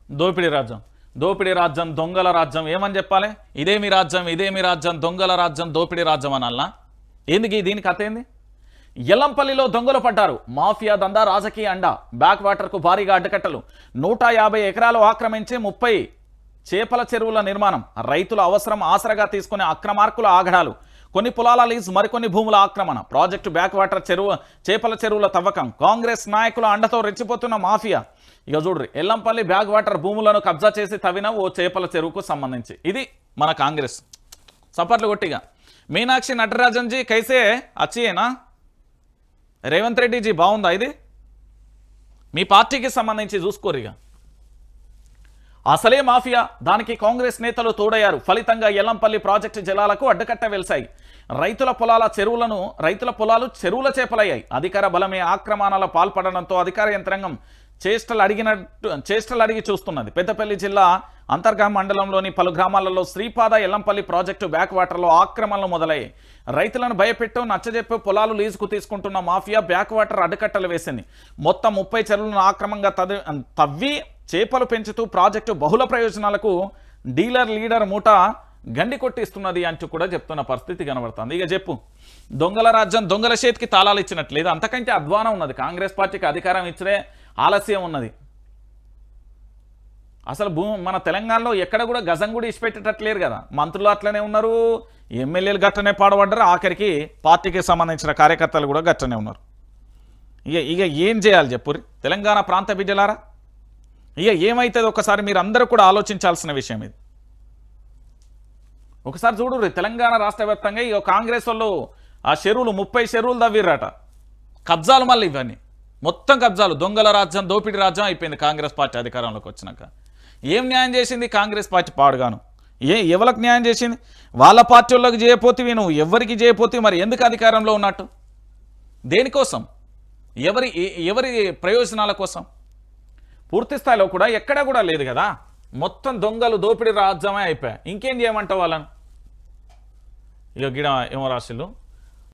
దోపిడీ రాజ్యం, దోపిడీ రాజ్యం, దొంగల రాజ్యం ఏమని చెప్పాలి? ఇదేమి రాజ్యం, ఇదేమి రాజ్యం, దొంగల రాజ్యం, దోపిడీ రాజ్యం అనాలనా? ఎందుకు దీని కథ ఏంది? ఎల్లంపల్లిలో దొంగలు పడ్డారు, మాఫియా దందా రాజకీయ అండ, బ్యాక్ వాటర్కు భారీగా అడ్డకట్టలు, 150 ఎకరాలు ఆక్రమించి 30 చేపల చెరువుల నిర్మాణం, రైతుల అవసరం ఆసరగా తీసుకునే అక్రమార్కుల ఆగడాలు, కొన్ని పొలాల లీజ్, మరికొన్ని భూముల ఆక్రమణ, ప్రాజెక్టు బ్యాక్ వాటర్ చేపల చెరువుల తవ్వకం, కాంగ్రెస్ నాయకుల అండతో రెచ్చిపోతున్న మాఫియా. ఇక చూడ్రి, ఎల్లంపల్లి బ్యాక్ వాటర్ భూములను కబ్జా చేసి తవ్విన ఓ చేపల చెరువుకు సంబంధించి ఇది మన కాంగ్రెస్. సపర్లు కొట్టిగా మీనాక్షి నటరాజన్ జీ కైసే అచ్చియేనా? రేవంత్ రెడ్డి జీ బాగుందా ఇది? మీ పార్టీకి సంబంధించి చూసుకోరిగా. అసలే మాఫియా, దానికి కాంగ్రెస్ నేతలు తోడయ్యారు. ఫలితంగా ఎల్లంపల్లి ప్రాజెక్టు జలాలకు అడ్డకట్ట వెలిశాయి. రైతుల పొలాలు చెరువుల చేపలయ్యాయి. అధికార బలమే ఆక్రమణల పాల్పడడంతో అధికార యంత్రాంగం చేష్టలు అడిగి చూస్తున్నది. పెద్దపల్లి జిల్లా అంతర్గాం మండలంలోని పలు గ్రామాలలో శ్రీపాద ఎల్లంపల్లి ప్రాజెక్టు బ్యాక్ వాటర్లో ఆక్రమణలు మొదలయ్యాయి. రైతులను భయపెట్టు నచ్చజెప్పి పొలాలు లీజుకు తీసుకుంటున్న మాఫియా బ్యాక్ వాటర్ అడ్డుకట్టలు వేసింది. మొత్తం 30 చెరువులను ఆక్రమంగా తవ్వి చేపలు పెంచుతూ ప్రాజెక్టు బహుళ ప్రయోజనాలకు లీడర్ మూట గండి కొట్టిస్తున్నది అంటూ కూడా చెప్తున్న పరిస్థితి కనబడుతుంది. ఇక చెప్పు, దొంగల రాజ్యం, దొంగల చేతికి తాళాలు ఇచ్చినట్లేదు. అంతకంటే అధ్వానం ఉన్నది. కాంగ్రెస్ పార్టీకి అధికారం ఇచ్చే ఆలస్యం ఉన్నది. అసలు మన తెలంగాణలో ఎక్కడ కూడా గజం కూడా ఇచ్చిపెట్టేటట్లేరు కదా. మంత్రులు అట్లనే ఉన్నారు, ఎమ్మెల్యేలు గట్టనే పాడబడ్డారు, ఆఖరికి పార్టీకి సంబంధించిన కార్యకర్తలు కూడా గట్టనే ఉన్నారు. ఇక ఏం చేయాలి చెప్పుర్రి తెలంగాణ ప్రాంత బిడ్డలారా? ఇక ఏమైతుంది ఒకసారి మీరు అందరూ కూడా ఆలోచించాల్సిన విషయం ఇది. ఒకసారి చూడుర్రి, తెలంగాణ రాష్ట్ర వ్యాప్తంగా ఇక కాంగ్రెస్ వాళ్ళు ఆ చెరువులు 30 చెరువులు తవ్విర్రట. కబ్జాలు, మళ్ళీ ఇవన్నీ మొత్తం కబ్జాలు, దొంగల రాజ్యం, దోపిడీ రాజ్యం అయిపోయింది కాంగ్రెస్ పార్టీ అధికారంలోకి వచ్చినాక. ఏం న్యాయం చేసింది కాంగ్రెస్ పార్టీ? పాడుగాను. ఎవరికి న్యాయం చేసింది? వాళ్ళ పార్టీ వాళ్ళకి చేయపోతే నువ్వు ఎవరికి చేయపోతే మరి ఎందుకు అధికారంలో ఉన్నట్టు? దేనికోసం? ఎవరి ప్రయోజనాల కోసం? పూర్తి స్థాయిలో కూడా ఎక్కడ కూడా లేదు కదా. మొత్తం దొంగలు, దోపిడీ రాజ్యమే అయిపోయాయి. ఇంకేం చేయమంటావు వాళ్ళను? ఇక గిడ ఏమో రాశిలు